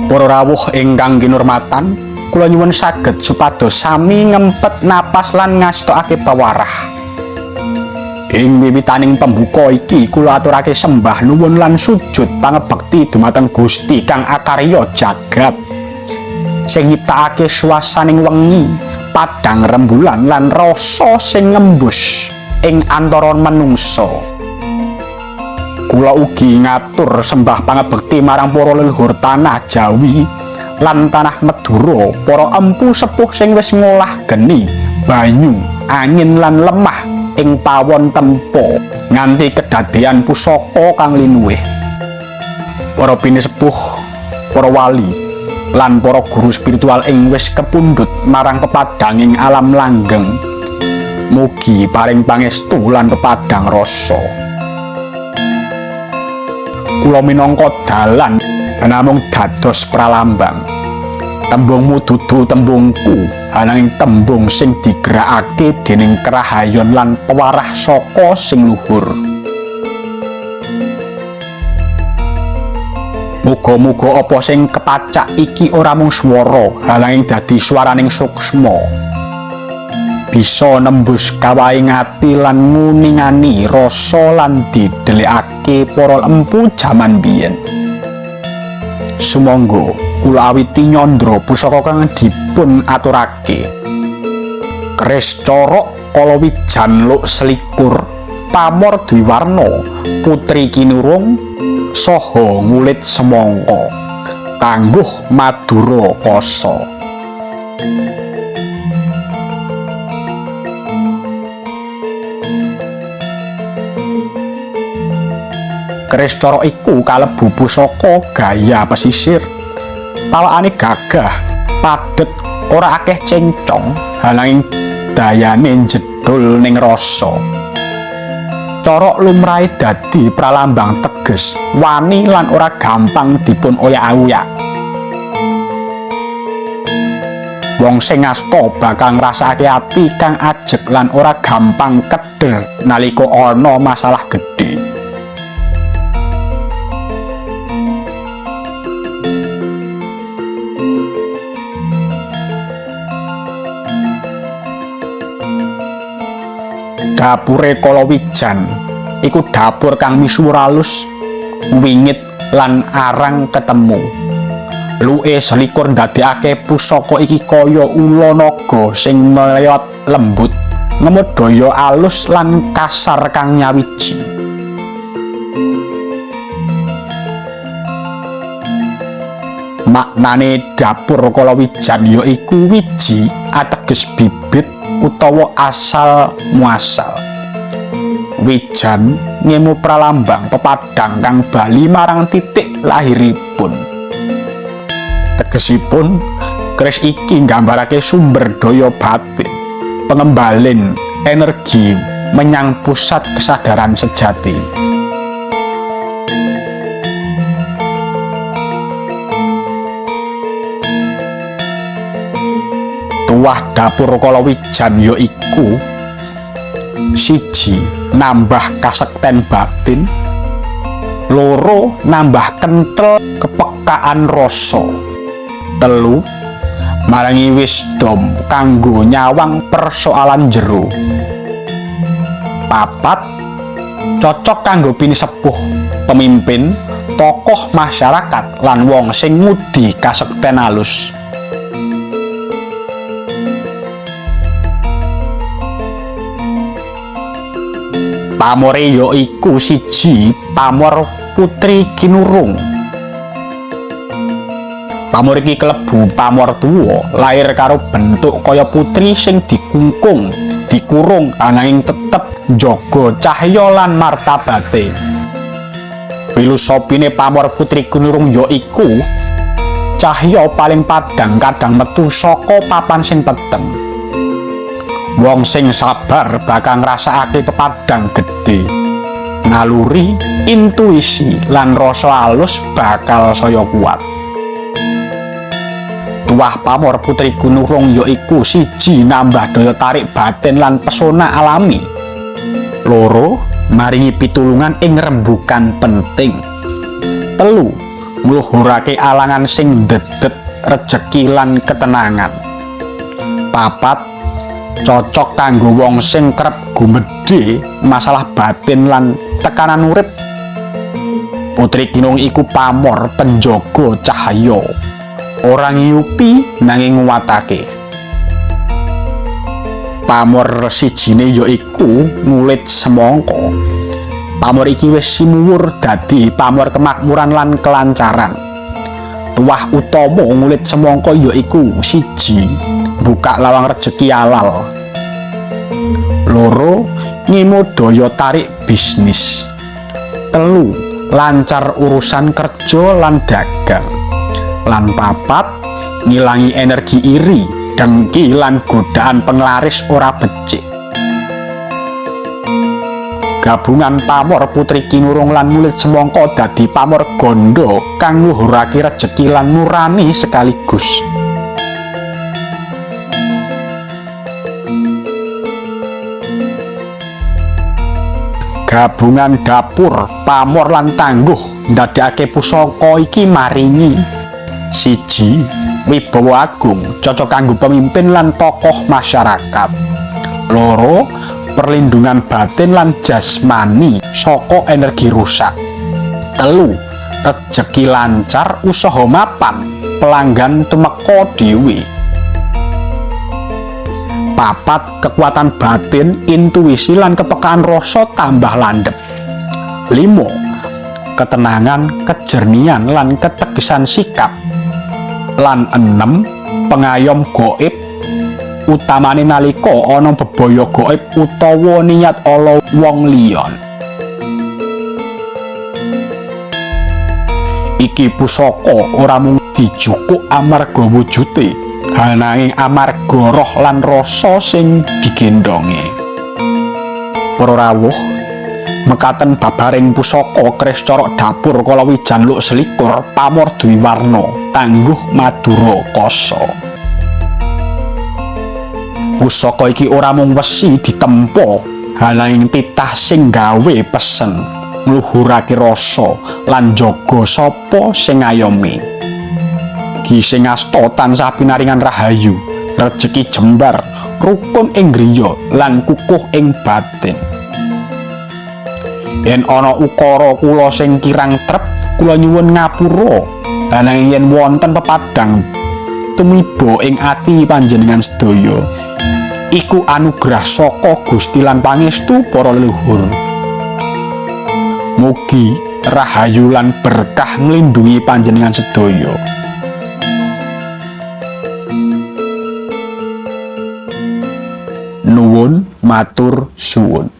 Para rawuh ingkang kinurmatan, kula nyuwun saged supados sami ngempet napas lan ngastokake pawarah. Ing wiwitaning pembuka iki kula aturake sembah nuwun lan sujud pangebekti dumateng Gusti kang akarya jagat. Sing nyiptakake swasaning wengi, padang rembulan lan rasa sing ngembus ing antara manungsa. Kula ugi ngatur sembah pangebekti marang para leluhur tanah Jawi lan tanah Madura, para empu sepuh sing wis ngolah geni, banyu, angin lan lemah ing pawon tempo nganti kedadean pusaka kang linuwih. Para pinisepuh, para wali lan para guru spiritual ing wis kepundhut marang pepadanging alam langgeng, mugi paring pangestu lan pepadang rasa. Kula minangka dalan namung dados pralambang. Tembungmu dudu tembungku, ananging tembung sing digerakake dening kerahayon lan pewarah saka sing luhur. Muga-muga apa sing kepacak iki ora mung swara, ananging dadi swaraning suksma. Bisa nembus kawaing ati lan nguningani rasa lan didelikake para empu jaman biyen. Sumangga kula awiti nyandra pusaka kang dipun aturake. Keris corok kalawijan luk selikur, pamor dwiwarna, putri kinurung saha ngulit semangka, tangguh Madura Kasa. Keris corok iku kalebu pusaka gaya pesisir. Pawakane gagah, padhet, ora akeh cencong, ananging dayane jedul ning rasa. Corok lumrahe dadi pralambang teges, wani lan ora gampang dipun oyak-oyak. Wong sing ngasta bakal ngrasakake ati kang ajeg lan ora gampang keder nalika ana masalah gedhe. Dapure Kalawijan iku dapur kang misuwur alus, wingit lan arang ketemu. Luke selikur ndadekake pusaka iki kaya ula naga sing mleyot lembut, ngemut daya alus lan kasar kang nyawiji. Maknane dapur Kalawijan ya iku wiji ateges bibit utawa asal muasal. Wijan ngemu pralambang pepadang kang bali marang titik lahiripun. Tegesipun keris iki nggambarake sumber daya batin, pengembalin energi menyang pusat kesadaran sejati. Tuwah dapur Kalawijan ya iku: 1. Nambah kasekten batin. 2. Nambah kentel kepekaan rasa. 3. Marangi wisdom kanggo nyawang persoalan jero. 4. Cocok kanggo pinisepuh, pemimpin, tokoh masyarakat lan wong sing ngudi kasekten alus. Pamore ya iku 1. Pamor putri kinurung. Pamor iki klebu pamor tuwa, lair karo bentuk kaya putri sing dikungkung, dikurung ananging tetep njaga cahya lan martabate. Filosofine pamor putri kinurung ya iku cahya paling padhang kadang metu saka papan sing peteng. Wong sing sabar bakal ngrasakake pepadang gedhe. Naluri, intuisi lan rasa alus bakal saya kuat. Tuwah pamor putri kinurung ya iku 1. Nambah daya tarik batin lan pesona alami. 2. Maringi pitulungan ing rembugan penting. 3. ngluhurake alangan sing ndedet rejeki lan ketenangan. 4 cocok kanggo wong sing kerep gumedhe masalah batin lan tekanan urip. Putri Ginung iku pamor penjaga cahaya, ora ngiyupi nanging nguwatake. Pamor sijine yaiku ngulit semangka. Pamor iki wis simuwur dadi pamor kemakmuran lan kelancaran. Tuwah utama ngulit semangka yaiku 1 buka lawang rejeki halal. 2 ngemo daya tarik bisnis. 3 lancar urusan kerja lan dagang. Lan 4 ngilangi energi iri, dengki lan godaan penglaris ora becik. Gabungan pamor Putri Kinurung lan ngulit semangka dadi pamor gondo kang ngluhurake rejeki lan nurani sekaligus. Gabungan dapur, pamor lan tangguh ndadekake pusaka iki maringi 1 wibawa agung cocok kanggo pemimpin lan tokoh masyarakat. 2 perlindungan batin lan jasmani saka energi rusak. 3 rejeki lancar, usaha mapan, pelanggan tumeka dhewe. 4 kekuatan batin, intuisi lan kepekaan rasa tambah landhep. 5 ketenangan, kejernihan lan ketegesan sikap. Lan 6 pengayom gaib, utamane nalika ana bebaya gaib utawa niat ala wong liya. Iki pusaka ora mung dijukuk amarga wujude, nanging amarga roh lan rasa sing digendhonge. Para rawuh, mekaten babaring pusaka keris corok dapur kalawijan luk selikur pamor duwi warna tangguh madura kasa. Pusaka iki ora mung wesi ditempa, nanging titah sing gawe pesen, ngluhurake rasa lan jaga sapa sing ngayomi. Ki sing asta tansah pinaringan rahayu, rejeki jembar, rukun ing griya lan kukuh ing batin. Yen ana ukara kula sing kirang trep, kula nyuwun ngapura. Nanging yen wonten pepadang tumiba ing ati panjenengan sedaya, iku anugrah saka Gusti lan pangestu para leluhur. Mugi rahayu lan berkah nglindungi panjenengan sedaya. Nuwun matur suwun.